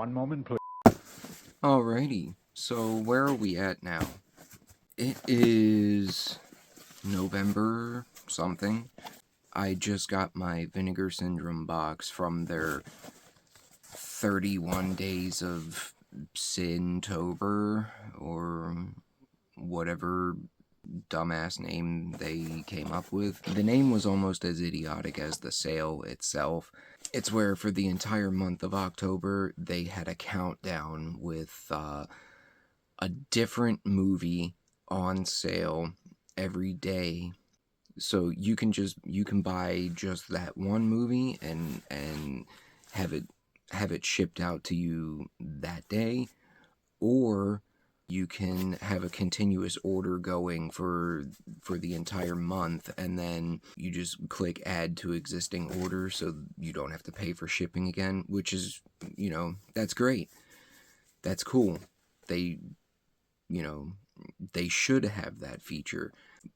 One moment, please. Alrighty, so where are we at now? It is November something. I just got my Vinegar Syndrome box from their 31 days of SYNTOBER, or whatever dumbass name they came up with. The name was almost as idiotic as the sale itself. It's where for the entire month of October, they had a countdown with a different movie on sale every day. So you can buy just that one movie and have it shipped out to you that day, or you can have a continuous order going for the entire month, and then you just click add to existing order so you don't have to pay for shipping again, which is, that's great. That's cool. They should have that feature.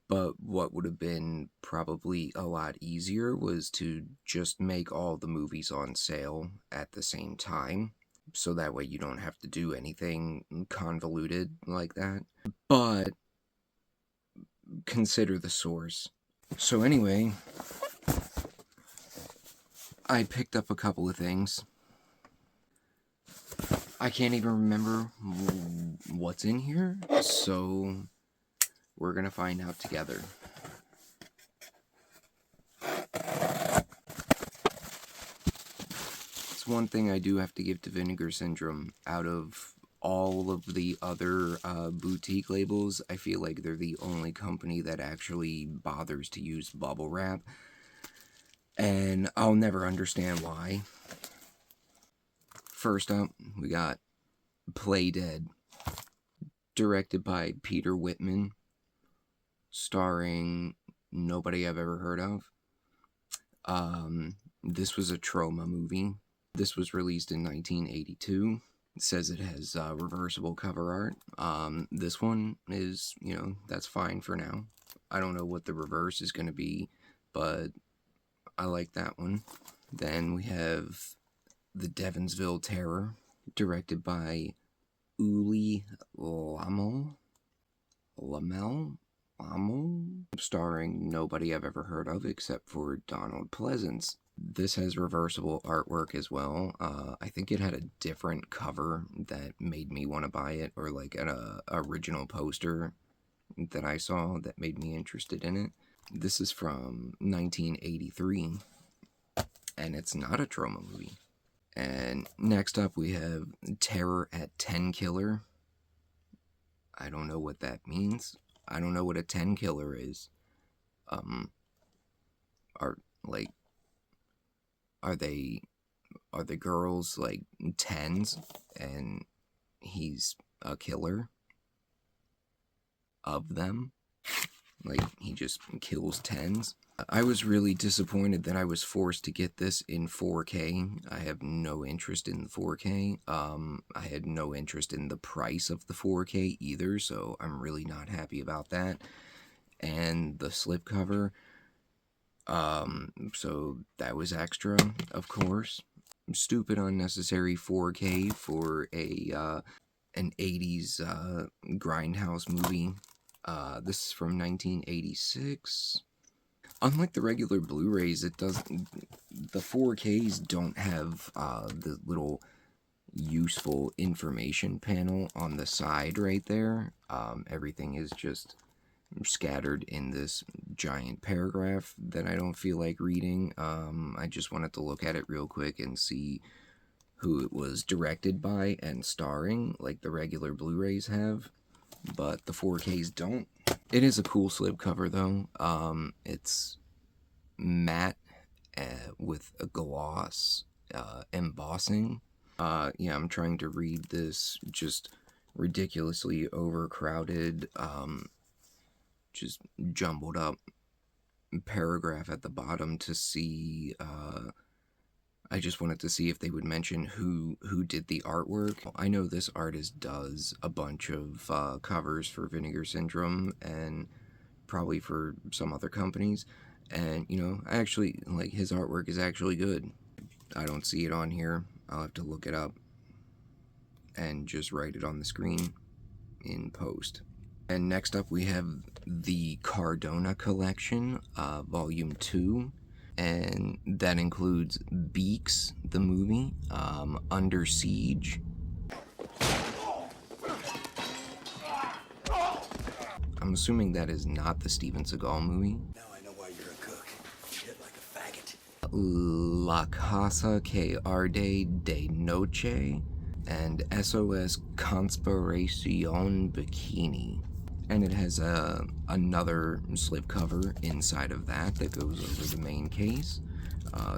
But what would have been probably a lot easier was to just make all the movies on sale at the same time, so that way you don't have to do anything convoluted like that. But consider the source. So anyway, I picked up a couple of things. I can't even remember what's in here, so we're gonna find out together. It's one thing I do have to give to Vinegar Syndrome. Out of all of the other boutique labels, I feel like they're the only company that actually bothers to use bubble wrap. And I'll never understand why. First up, we got Play Dead, directed by Peter Whitman, starring nobody I've ever heard of. This was a trauma movie. This was released in 1982. It says it has reversible cover art. This one is, that's fine for now. I don't know what the reverse is going to be, but I like that one. Then we have The Devonsville Terror, directed by Uli Lamel, starring nobody I've ever heard of except for Donald Pleasance. This has reversible artwork as well. I think it had a different cover that made me want to buy it, or like an original poster that I saw that made me interested in it. This is from 1983, and it's not a trauma movie. And next up we have Terror at 10 Killer. I don't know what that means. I don't know what a 10 killer is. Are the girls like 10s and he's a killer of them? Like, he just kills 10s? I was really disappointed that I was forced to get this in 4K. I have no interest in the 4K. I had no interest in the price of the 4K either, so I'm really not happy about that. And the slipcover, so that was extra, of course. Stupid, unnecessary 4K for an 80s grindhouse movie. This is from 1986. Unlike the regular Blu-rays, the 4Ks don't have the little useful information panel on the side right there. Everything is just scattered in this giant paragraph that I don't feel like reading. I just wanted to look at it real quick and see who it was directed by and starring, like the regular Blu-rays have, but the 4Ks don't. It is a cool slipcover though. It's matte with a gloss embossing. Yeah, I'm trying to read this just ridiculously overcrowded, just jumbled up paragraph at the bottom to see. I just wanted to see if they would mention who did the artwork. I know this artist does a bunch of covers for Vinegar Syndrome and probably for some other companies. And, actually, like, his artwork is actually good. I don't see it on here. I'll have to look it up. and just write it on the screen in post. And next up we have the Cardona Collection, Volume 2, and that includes Beaks, the movie, Under Siege. I'm assuming that is not the Steven Seagal movie. Now I know why you're a cook. You hit like a faggot. La Casa que Arde de Noche, and SOS Conspiracion Bikini. And it has another slipcover inside of that goes over the main case.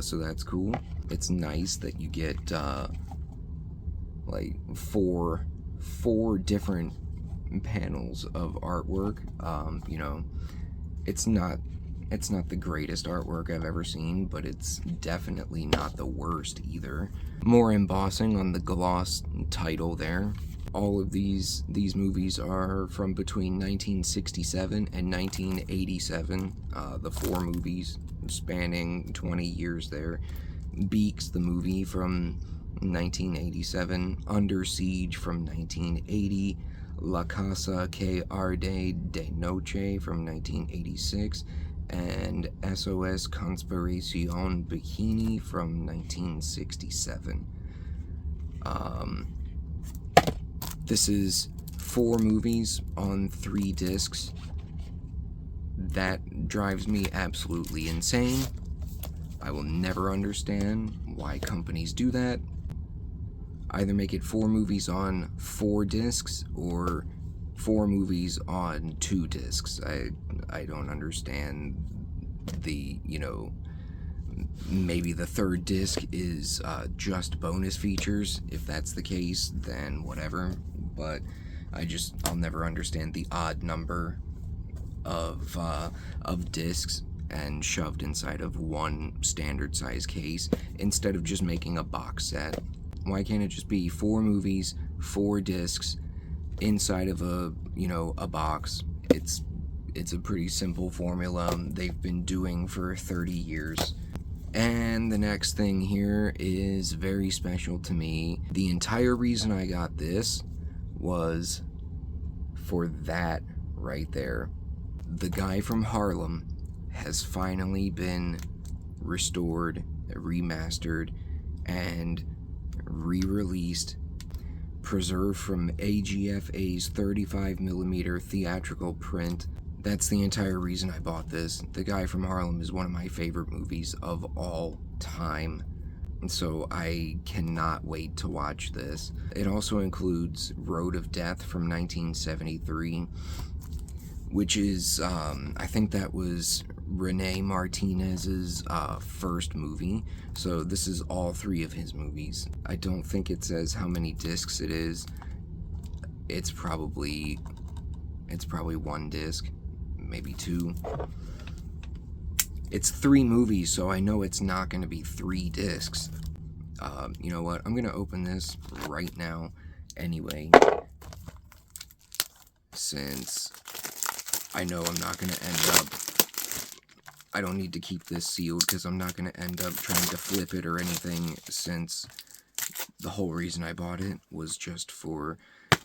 So that's cool. It's nice that you get like four different panels of artwork. You know, it's not the greatest artwork I've ever seen, but it's definitely not the worst either. More embossing on the gloss title there. All of these movies are from between 1967 and 1987. The 4 movies spanning 20 years there. Beaks, the movie, from 1987. Under Siege from 1980. La Casa que Arde de Noche from 1986. And SOS Conspiracion Bikini from 1967. This is 4 movies on 3 discs. That drives me absolutely insane. I will never understand why companies do that. Either make it 4 movies on 4 discs or 4 movies on 2 discs. I don't understand the, you know, maybe the 3rd disc is just bonus features. If that's the case, then whatever. But I'll never understand the odd number of discs and shoved inside of one standard size case instead of just making a box set. Why can't it just be 4 movies, 4 discs inside of a box? It's a pretty simple formula they've been doing for 30 years. And the next thing here is very special to me. The entire reason I got this was for that right there. The Guy from Harlem has finally been restored, remastered, and re-released, preserved from AGFA's 35mm theatrical print. That's the entire reason I bought this. The Guy from Harlem is one of my favorite movies of all time, and so I cannot wait to watch this. It also includes Road of Death from 1973, which is, I think that was Rene Martinez's first movie. So this is all 3 of his movies. I don't think it says how many discs it is. It's probably 1 disc, maybe 2. It's 3 movies, so I know it's not going to be 3 discs. You know what? I'm going to open this right now anyway, since I know I'm not going to end up... I don't need to keep this sealed because I'm not going to end up trying to flip it or anything, since the whole reason I bought it was just for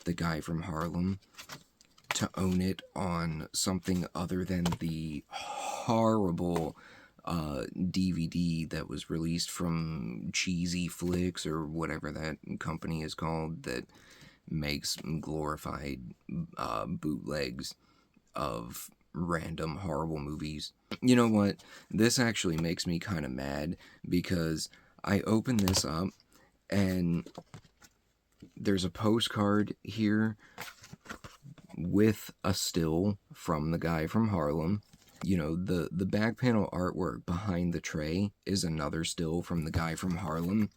The Guy from Harlem. To own it on something other than the horrible DVD that was released from Cheesy Flicks or whatever that company is called that makes glorified bootlegs of random horrible movies. You know what? This actually makes me kind of mad because I opened this up and there's a postcard here with a still from The Guy from Harlem. You know, the back panel artwork behind the tray is another still from The Guy from Harlem.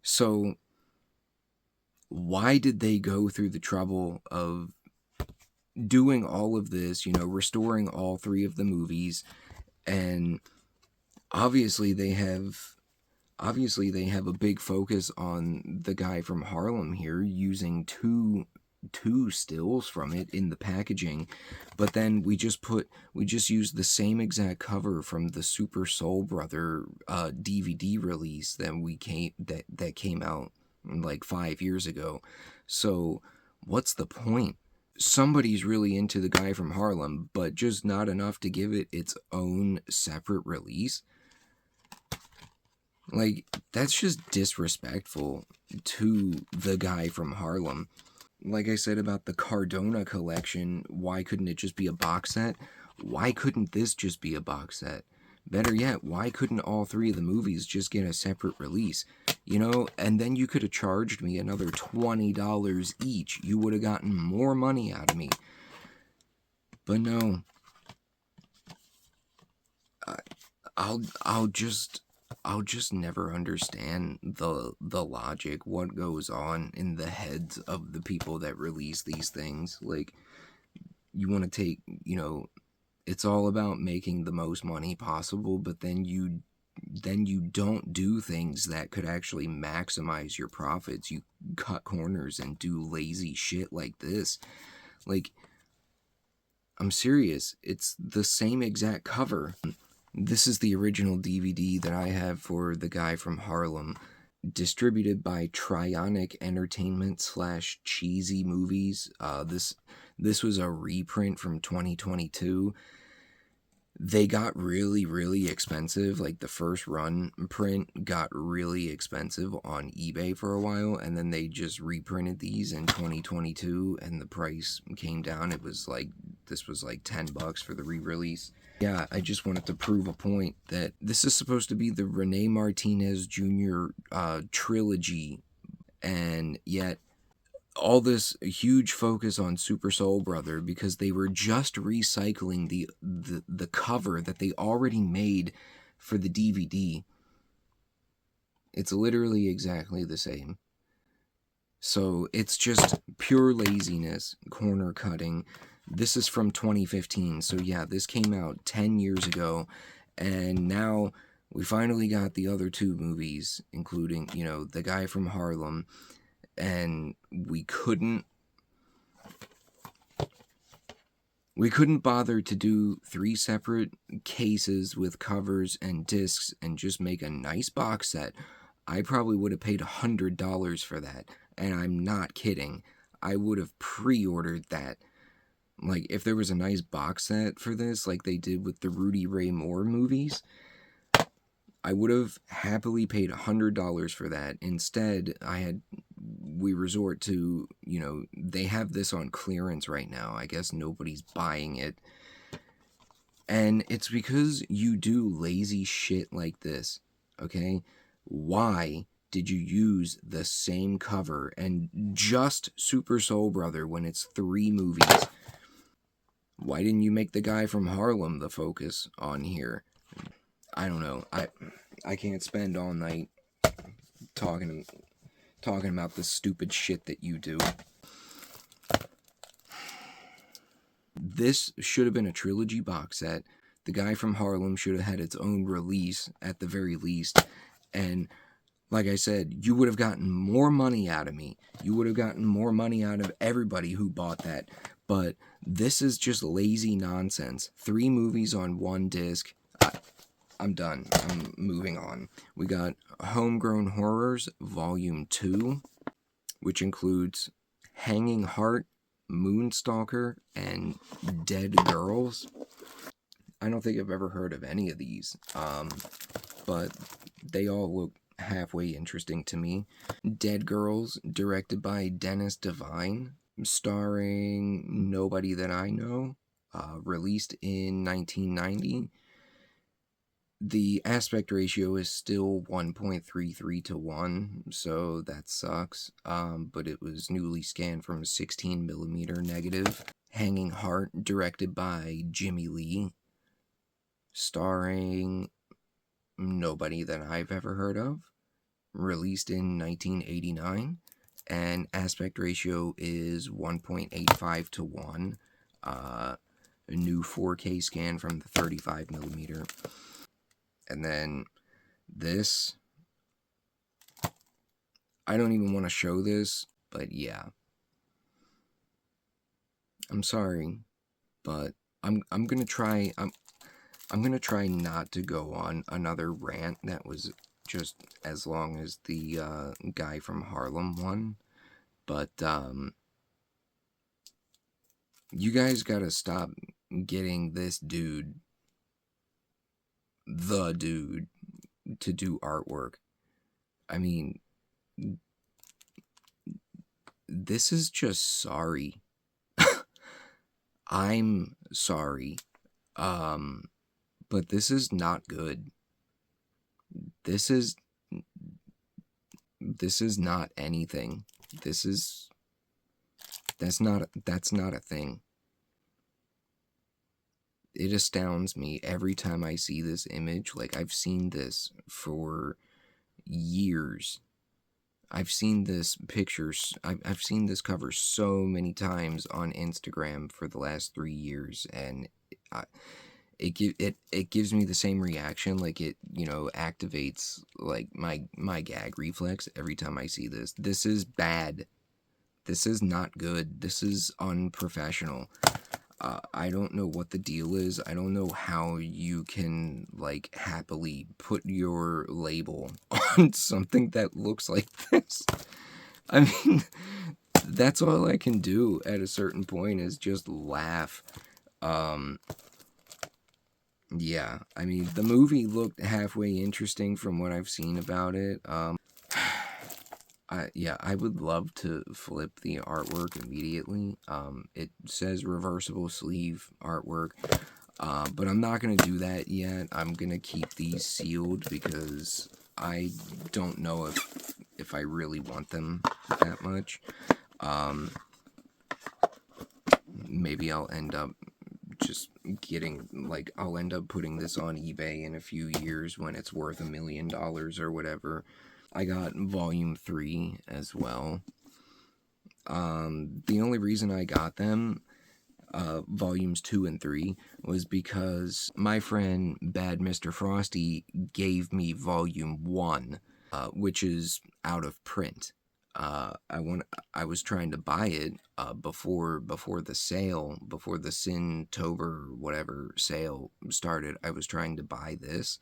So why did they go through the trouble of doing all of this, you know, restoring all 3 of the movies? And obviously they have a big focus on The Guy from Harlem here, using two stills from it in the packaging, but then we just used the same exact cover from the Super Soul Brother DVD release that came out like 5 years ago. So what's the point? Somebody's really into The Guy from Harlem, but just not enough to give it its own separate release. Like, that's just disrespectful to The Guy from Harlem. Like I said about the Cardona collection, why couldn't it just be a box set? Why couldn't this just be a box set? Better yet, why couldn't all 3 of the movies just get a separate release? You know, and then you could have charged me another $20 each. You would have gotten more money out of me. But no. I'll just never understand the logic, what goes on in the heads of the people that release these things. Like, you want to take, you know, it's all about making the most money possible, but then you don't do things that could actually maximize your profits. You cut corners and do lazy shit like this. Like, I'm serious. It's the same exact cover. This is the original DVD that I have for The Guy from Harlem, distributed by Trionic Entertainment / Cheesy Movies. This was a reprint from 2022. They got really, really expensive. Like, the first run print got really expensive on eBay for a while, and then they just reprinted these in 2022, and the price came down. This was like $10 for the re-release. Yeah, I just wanted to prove a point that this is supposed to be the Rene Martinez Jr. Trilogy, and yet all this huge focus on Super Soul Brother because they were just recycling the cover that they already made for the DVD. It's literally exactly the same. So it's just pure laziness, corner cutting. This is from 2015, so yeah, this came out 10 years ago, and now we finally got the other 2 movies, including, you know, The Guy from Harlem, and we couldn't bother to do 3 separate cases with covers and discs and just make a nice box set. I probably would have paid $100 for that, and I'm not kidding. I would have pre-ordered that. Like, if there was a nice box set for this, like they did with the Rudy Ray Moore movies, I would have happily paid $100 for that. Instead, we resort to, you know, they have this on clearance right now. I guess nobody's buying it. And it's because you do lazy shit like this, okay? Why did you use the same cover and just Super Soul Brother when it's 3 movies? Why didn't you make The Guy from Harlem the focus on here? I don't know. I can't spend all night talking about the stupid shit that you do. This should have been a trilogy box set. The Guy from Harlem should have had its own release at the very least. And like I said, you would have gotten more money out of me. You would have gotten more money out of everybody who bought that. But this is just lazy nonsense. 3 movies on 1 disc. I'm done. I'm moving on. We got Homegrown Horrors Volume 2, which includes Hanging Heart, Moonstalker, and Dead Girls. I don't think I've ever heard of any of these, but they all look halfway interesting to me. Dead Girls, directed by Dennis Devine, starring nobody that I know, released in 1990. The aspect ratio is still 1.33 to 1, so that sucks, but it was newly scanned from a 16mm negative. Hanging Heart, directed by Jimmy Lee, starring nobody that I've ever heard of, released in 1989, and aspect ratio is 1.85 to 1, a new 4K scan from the 35mm. And then this, I don't even want to show this, but yeah. I'm sorry, but I'm gonna try not to go on another rant that was just as long as the guy from Harlem one. But you guys gotta stop getting this dude, the dude, to do artwork. I mean, this is just sorry. I'm sorry. But this is not good. This is not anything. That's not a thing. It astounds me every time I see this image. Like, I've seen this for years. I've seen this pictures. I've seen this cover so many times on Instagram for the last 3 years, and it gives me the same reaction. Like, it, you know, activates like my gag reflex every time I see this. This is bad. This is not good. This is unprofessional. I don't know what the deal is. I don't know how you can, like, happily put your label on something that looks like this. I mean, that's all I can do at a certain point is just laugh. Yeah, I mean, the movie looked halfway interesting from what I've seen about it. Yeah, I would love to flip the artwork immediately. It says reversible sleeve artwork, but I'm not going to do that yet. I'm going to keep these sealed because I don't know if I really want them that much. Maybe I'll end up just getting, like, I'll end up putting this on eBay in a few years when it's worth $1 million or whatever. I got volume 3 as well. The only reason I got them, volumes 2 and 3, was because my friend BADMRFROSTY gave me volume 1, which is out of print. I was trying to buy it before the sale, before the SYNTOBER whatever sale started. I was trying to buy this,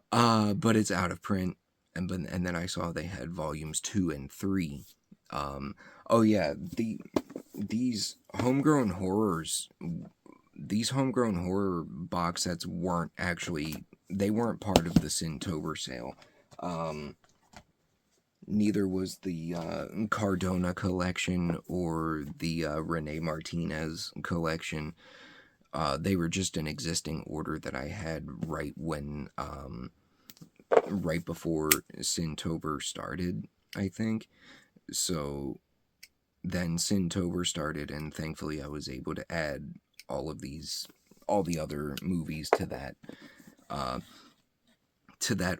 but it's out of print. And then I saw they had volumes 2 and 3. Oh yeah, these homegrown horror box sets weren't part of the SYNTOBER sale. Neither was the Cardona collection or the Rene Martinez collection. They were just an existing order that I had right before SYNTOBER started, I think. So then SYNTOBER started, and thankfully I was able to add all the other movies to that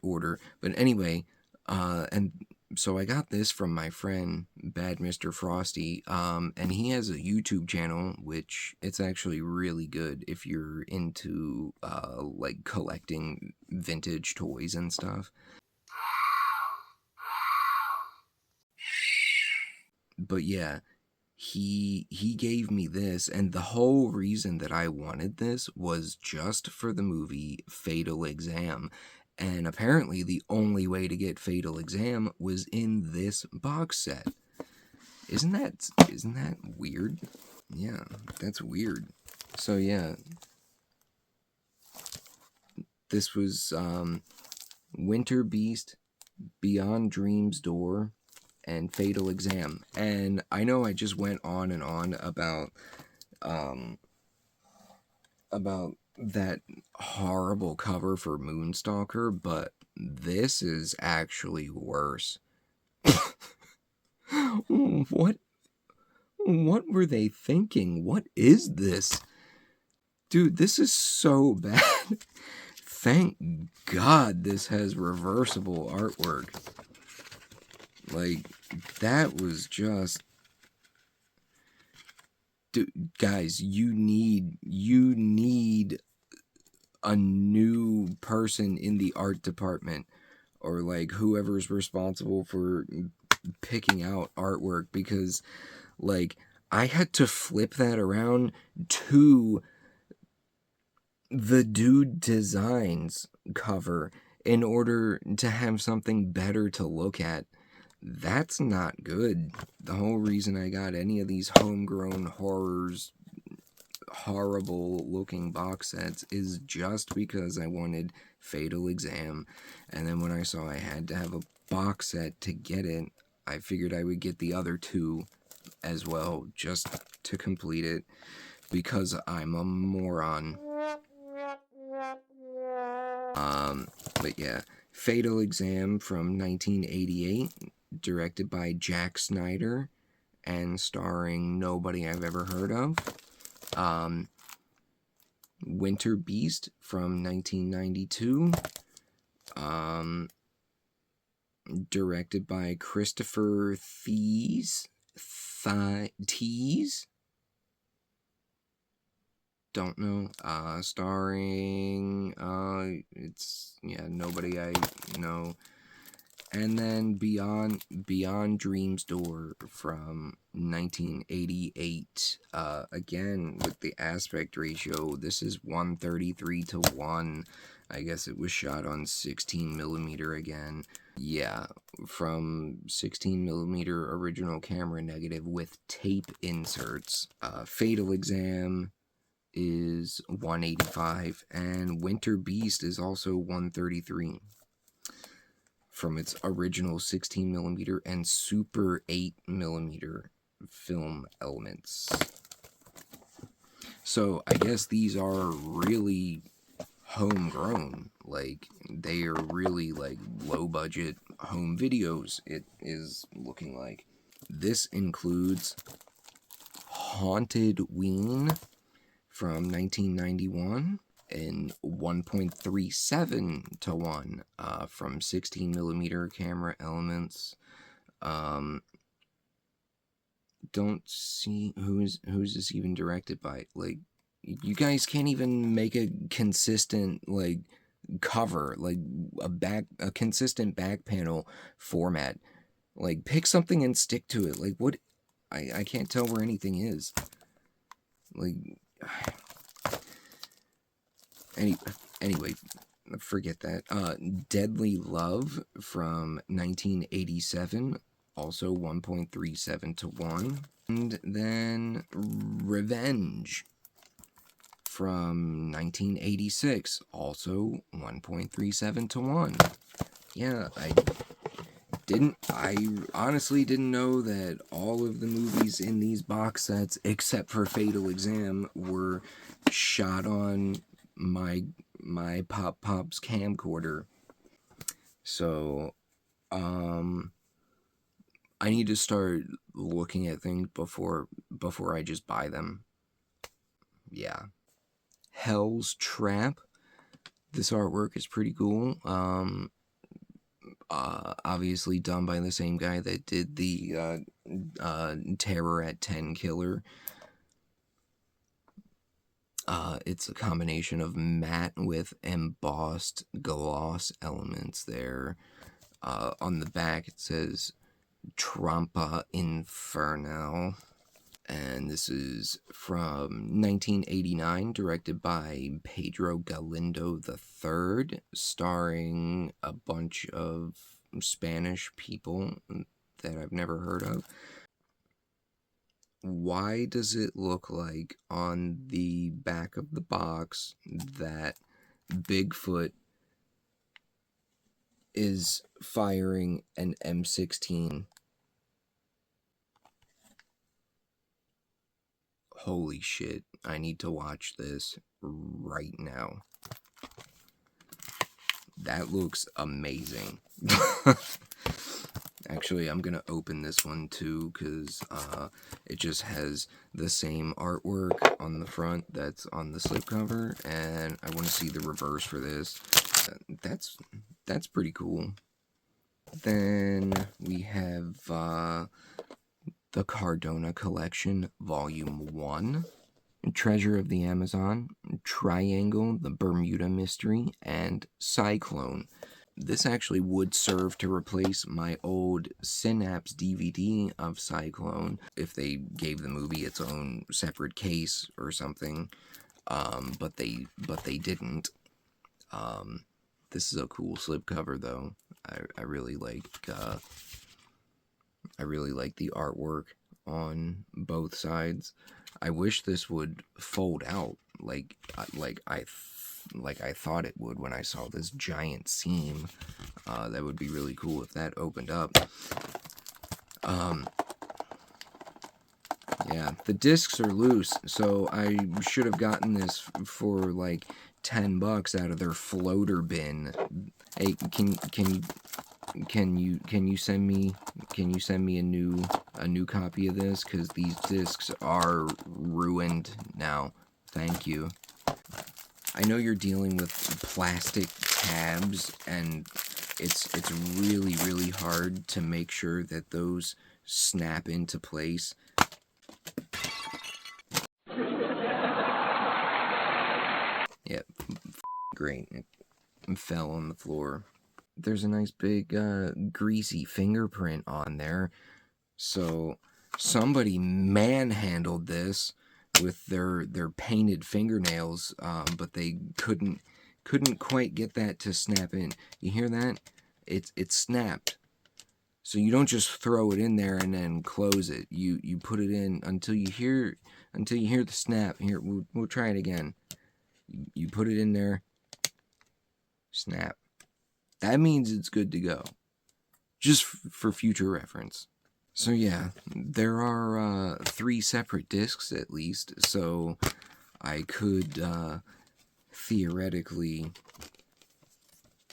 order. But anyway, and so I got this from my friend BADMRFROSTY, and he has a YouTube channel, which it's actually really good if you're into like collecting vintage toys and stuff. But yeah, he gave me this, and the whole reason that I wanted this was just for the movie Fatal Exam. And apparently the only way to get Fatal Exam was in this box set. Isn't that weird? Yeah, that's weird. So yeah, this was Winter Beast, Beyond Dream's Door, and Fatal Exam. And I know I just went on and on about that horrible cover for Moonstalker, but this is actually worse. What were they thinking? What is this? Dude, this is so bad. Thank God this has reversible artwork. Like, that was just... Dude, guys, you need a new person in the art department, or like whoever's responsible for picking out artwork, because like I had to flip that around to the Dude Designs cover. in order to have something better to look at. That's not good. The whole reason I got any of these homegrown horrors, horrible looking box sets, is just because I wanted Fatal Exam. And then when I saw I had to have a box set to get it, I figured I would get the other two as well, just to complete it, because I'm a moron. But yeah, Fatal Exam from 1988, directed by Jack Snyder, and starring nobody I've ever heard of. Winter Beast from 1992, directed by Christopher Thies. Don't know. Starring, nobody I know. And then Beyond Dream's Door from 1988. Again, with the aspect ratio, this is 1:33:1. I guess it was shot on 16mm again. Yeah, from 16mm original camera negative with tape inserts. Fatal Exam is 185, and Winter Beast is also 133 from its original 16mm and Super 8mm film elements. So I guess these are really homegrown. Like, they are really like low budget home videos, it is looking like. This includes Haunted Ween from 1991 in 1:37:1 from 16mm camera elements. Don't see who's this even directed by. Like, you guys can't even make a consistent like cover, like a consistent back panel format. Like, pick something and stick to it. Like, what? I can't tell where anything is. Like, anyway, forget that. Deadly Love from 1987, also 1:37:1. And then Revenge from 1986, also 1:37:1. Yeah, I honestly didn't know that all of the movies in these box sets, except for Fatal Exam, were shot on my Pop's camcorder. So, I need to start looking at things before I just buy them. Yeah. Hell's Trap. This artwork is pretty cool. Obviously done by the same guy that did the Terror at 10 Killer. It's a combination of matte with embossed gloss elements there. On the back it says Trampa Infernal. And this is from 1989, directed by Pedro Galindo III, starring a bunch of Spanish people that I've never heard of. Why does it look like on the back of the box that Bigfoot is firing an M16? Holy shit, I need to watch this right now. That looks amazing. Actually, I'm gonna open this one too, because it just has the same artwork on the front that's on the slipcover, and I want to see the reverse for this. That's pretty cool. Then we have the Cardona Collection, Volume 1, Treasure of the Amazon, Triangle, the Bermuda Mystery, and Cyclone. This actually would serve to replace my old Synapse DVD of Cyclone if they gave the movie its own separate case or something, but they didn't. This is a cool slipcover, though. I really like the artwork on both sides. I wish this would fold out like I thought it would when I saw this giant seam. That would be really cool if that opened up. Yeah, the discs are loose, so I should have gotten this for like $10 out of their floater bin. Hey, can you send me a new copy of this, because these discs are ruined now. Thank you. I know you're dealing with plastic tabs, and it's really hard to make sure that those snap into place. Yep, great. It fell on the floor. There's a nice big greasy fingerprint on there. So somebody manhandled this with their painted fingernails, but they couldn't quite get that to snap in. You hear that? It snapped. So you don't just throw it in there and then close it. You put it in until you hear the snap. Here, we'll try it again. You put it in there, snap. That means it's good to go. Just for future reference. So yeah, there are 3 separate discs at least, so I could theoretically,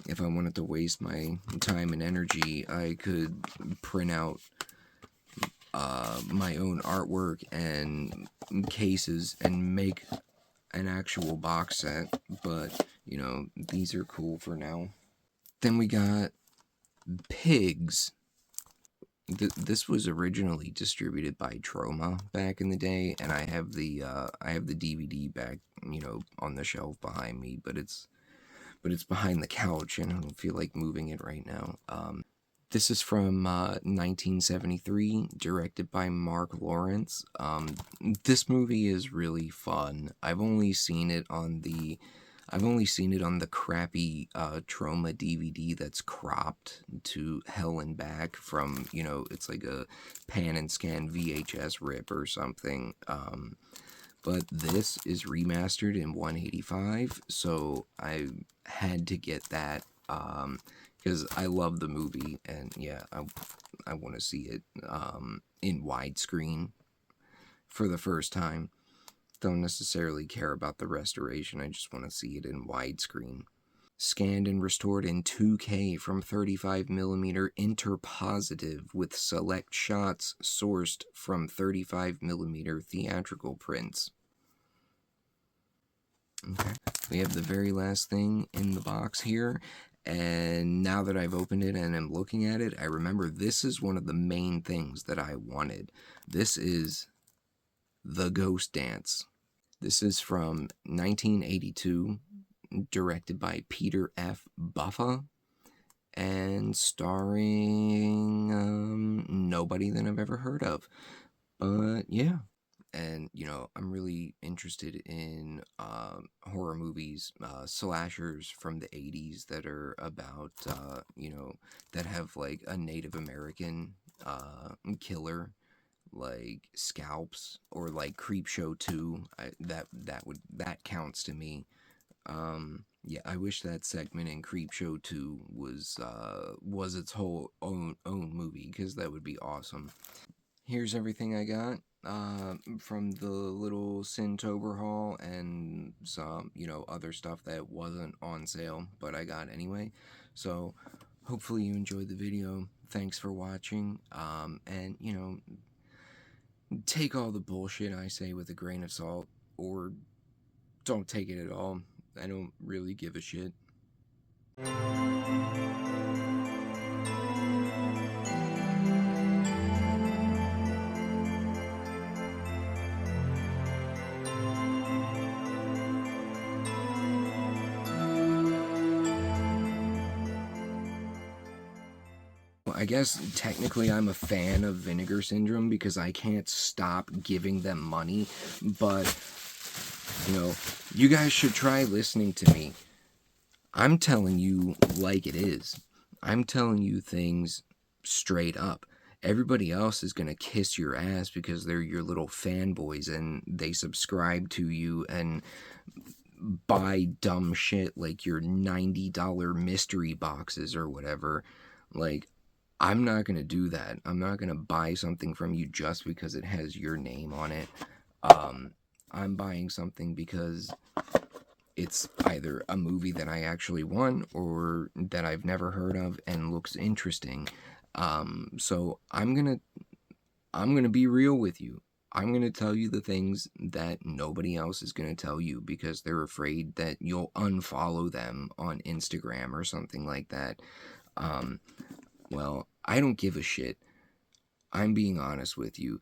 if I wanted to waste my time and energy, I could print out my own artwork and cases and make an actual box set, but you know, these are cool for now. Then we got Pigs. This was originally distributed by Troma back in the day, and I have the DVD back, you know, on the shelf behind me, but it's behind the couch, and I don't feel like moving it right now. This is from 1973, directed by Mark Lawrence. This movie is really fun. I've only seen it on the crappy Troma DVD that's cropped to hell and back from, you know, it's like a pan and scan VHS rip or something. But this is remastered in 185, so I had to get that because I love the movie, and yeah, I want to see it in widescreen for the first time. Don't necessarily care about the restoration, I just want to see it in widescreen. Scanned and restored in 2K from 35mm interpositive with select shots sourced from 35mm theatrical prints. Okay, we have the very last thing in the box here, and now that I've opened it and I'm looking at it, I remember this is one of the main things that I wanted. This is The Ghost Dance. This is from 1982, directed by Peter F. Buffa, and starring nobody that I've ever heard of. But yeah, and you know, I'm really interested in horror movies, slashers from the 80s that are about, you know, that have like a Native American killer, like Scalps, or like Creepshow 2. That counts to me. Yeah, I wish that segment in Creepshow 2 was its whole own movie, because that would be awesome. Here's everything I got from the little SYNTOBER haul, and some, you know, other stuff that wasn't on sale, but I got anyway. So hopefully you enjoyed the video. Thanks for watching, and you know, take all the bullshit I say with a grain of salt, or don't take it at all. I don't really give a shit. I guess technically I'm a fan of Vinegar Syndrome because I can't stop giving them money, but you know, you guys should try listening to me. I'm telling you like it is. I'm telling you things straight up. Everybody else is going to kiss your ass because they're your little fanboys and they subscribe to you and buy dumb shit like your $90 mystery boxes or whatever. Like, I'm not going to do that. I'm not going to buy something from you just because it has your name on it. I'm buying something because it's either a movie that I actually want or that I've never heard of and looks interesting. So I'm gonna be real with you. I'm gonna tell you the things that nobody else is gonna tell you because they're afraid that you'll unfollow them on Instagram or something like that. Well, I don't give a shit. I'm being honest with you.